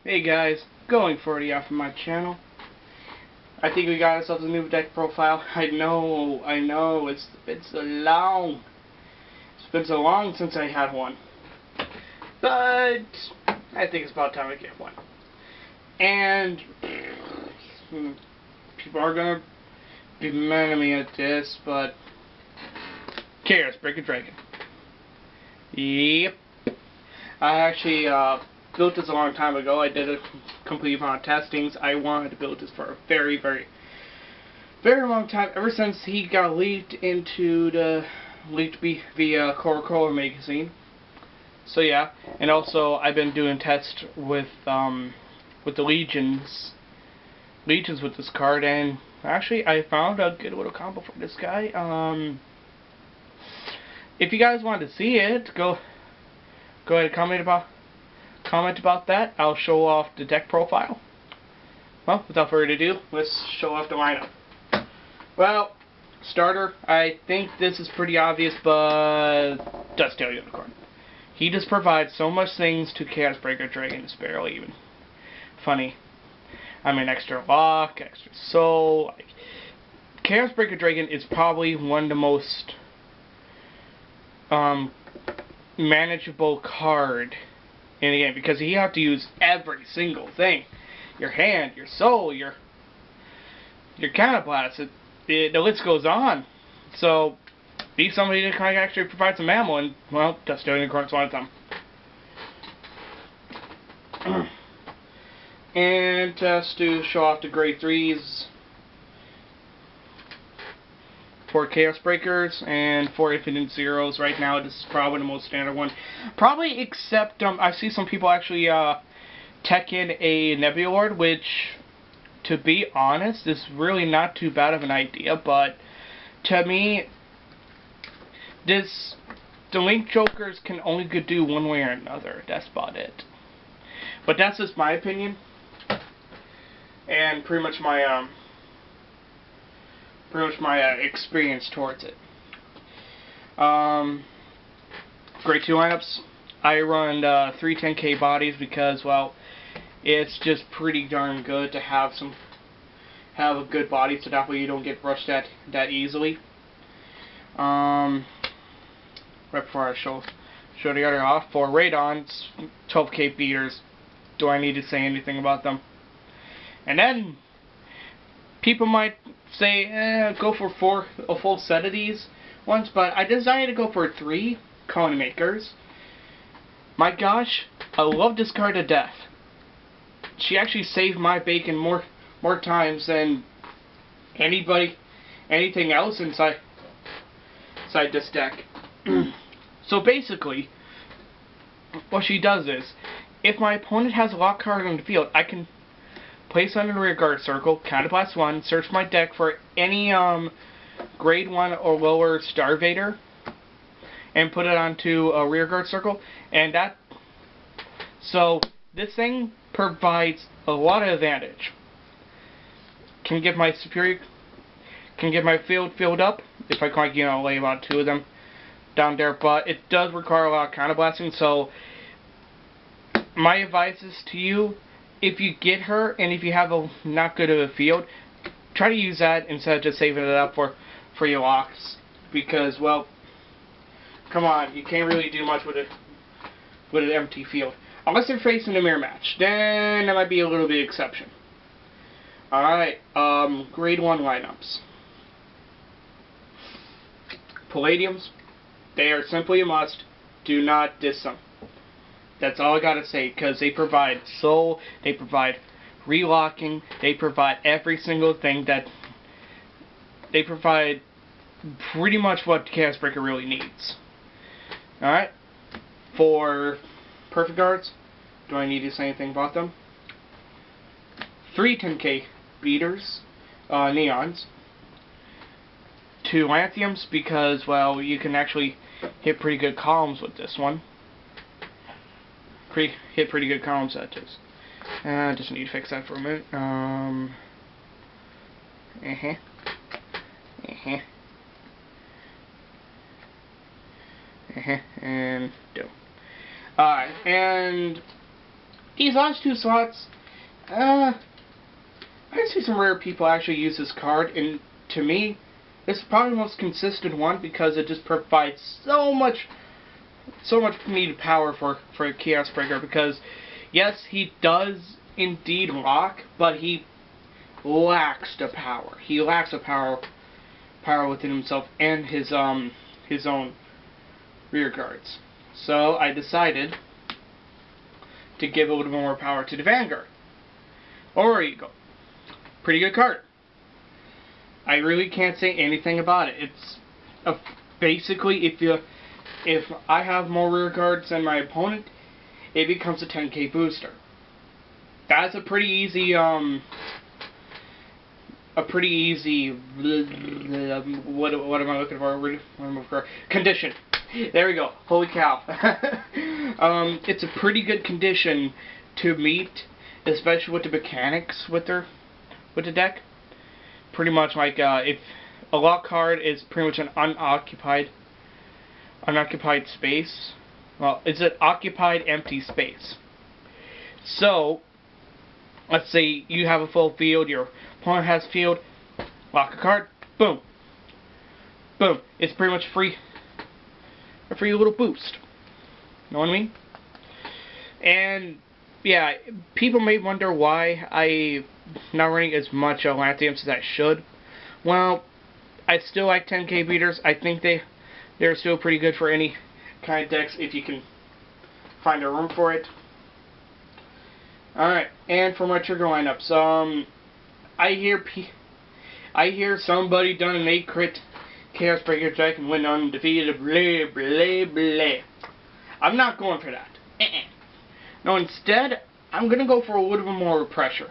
Hey guys, going 40 off of my channel. I think we got ourselves a new deck profile. I know, it's been so long. It's been so long since I had one. But I think it's about time to get one. And people are gonna be mad at me at this, but Chaos Breaker Dragon. Yep. I actually built this a long time ago. I did a complete amount of testings. I wanted to build this for a very, very, very long time. Ever since he got leaked via Coca-Cola magazine. So yeah, and also I've been doing tests with the legions with this card, and actually I found a good little combo for this guy. If you guys want to see it, go ahead and comment about that. I'll show off the deck profile. Well, without further ado, let's show off the lineup. Well, starter, I think this is pretty obvious, but Dust Tail Unicorn. He just provides so much things to Chaos Breaker Dragon, it's barely even funny. I mean, extra lock, extra soul. Chaos Breaker Dragon is probably one of the most manageable card in the game, because you have to use every single thing. Your hand, your soul, your counterblast. The list goes on. So be somebody that can actually provide some ammo, and well, Dust Tail Unicorn's one of them. And just to show off the grade 3s for Chaos Breakers and for Infinite Zeros. Right now, this is probably the most standard one. Probably except I see some people actually tech in a Nebula Lord, which, to be honest, is really not too bad of an idea. But to me, the Link Jokers can only do one way or another. That's about it. But that's just my opinion, and pretty much my experience towards it. Grade 2 lineups. I run 3 10K bodies because, well, it's just pretty darn good to have a good body, so that way you don't get rushed that easily. Right before I show the other off, for Radon, 12K beaters. Do I need to say anything about them? And then people might say, go for a full set of these ones, but I decided to go for 3 Cone Makers. My gosh, I love this card to death. She actually saved my bacon more times than anything else inside this deck. So basically, what she does is, if my opponent has a lock card on the field, I can place on the rear guard circle, counterblast 1, search my deck for any grade 1 or lower Star-vader, and put it onto a rear guard circle. And so this thing provides a lot of advantage. Can get my field filled up if I can, lay about 2 of them down there, but it does require a lot of counterblasting. So my advice is to you, if you get her and if you have a not good of a field, try to use that instead of just saving it up for your locks, because, well, come on, you can't really do much with an empty field unless they're facing a mirror match. Then that might be a little bit exception. Alright, grade 1 lineups. Palladiums, they are simply a must. Do not diss them. That's all I gotta say, because they provide soul, they provide relocking, they provide every single thing that they provide, pretty much what Chaos Breaker really needs. Alright, for Perfect Guards, do I need to say anything about them? 3 10K beaters, neons. 2 Lanthanums, because, well, you can actually hit pretty good columns with this one. Hit pretty good columns, that is. Just need to fix that for a minute. And do. Alright, and these last two slots, I see some rare people actually use this card, and to me, it's probably the most consistent one because it just provides so much needed power for a Chaos Breaker. Because yes, he does indeed lock, but he lacks the power. He lacks the power within himself and his own rear guards. So I decided to give a little more power to the Vanguard. Aurora Eagle. Pretty good card. I really can't say anything about it. It's basically if I have more rear guards than my opponent, it becomes a 10k booster. That's a pretty easy what am I looking for? Condition. There we go. Holy cow. It's a pretty good condition to meet, especially with the mechanics with the deck. Pretty much like if a lock card is pretty much an unoccupied space. Well, it's an occupied empty space. So let's say you have a full field, your opponent has field, lock a card, boom. Boom. It's pretty much a free little boost. Know what I mean? And yeah, people may wonder why I'm not running as much Lanthanum as I should. Well, I still like 10k beaters. I think they're still pretty good for any kind of decks if you can find a room for it. Alright, and for my trigger lineups, I hear somebody done an 8-crit Chaos Breaker deck and went undefeated, blah, blah, blah. I'm not going for that. No, instead, I'm going to go for a little bit more pressure.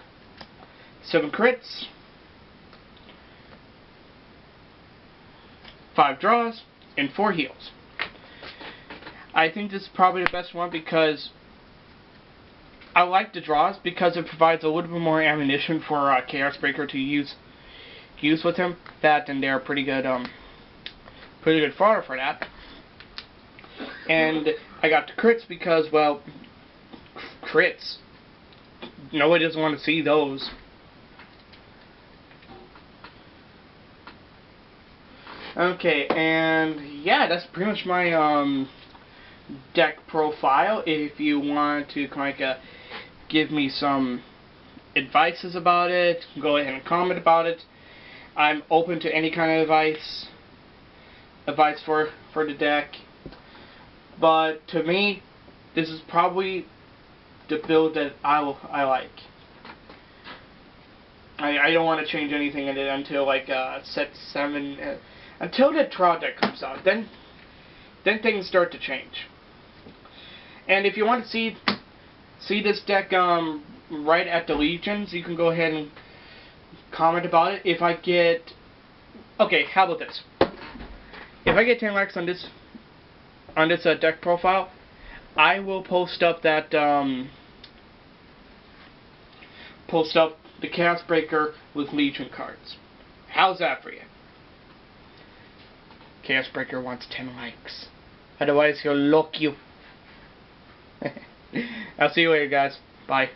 7 crits, 5 draws, and 4 heals. I think this is probably the best one because I like the draws because it provides a little bit more ammunition for Chaos Breaker to use with him. That and they're pretty good fodder for that. And I got the crits because, well, crits. Nobody doesn't want to see those. Okay, and yeah, that's pretty much my deck profile. If you want to kind of give me some advices about it, go ahead and comment about it. I'm open to any kind of advice for the deck. But to me, this is probably the build that I like. I don't want to change anything in it until like set 7, until the trial deck comes out. Then things start to change. And if you want to see this deck right at the Legions, you can go ahead and comment about it. If I get, okay, how about this? If I get 10 likes on this deck profile, I will post up that the Chaos Breaker with Legion cards. How's that for you? Chaos Breaker wants 10 likes. Otherwise he'll lock you. I'll see you later, guys. Bye.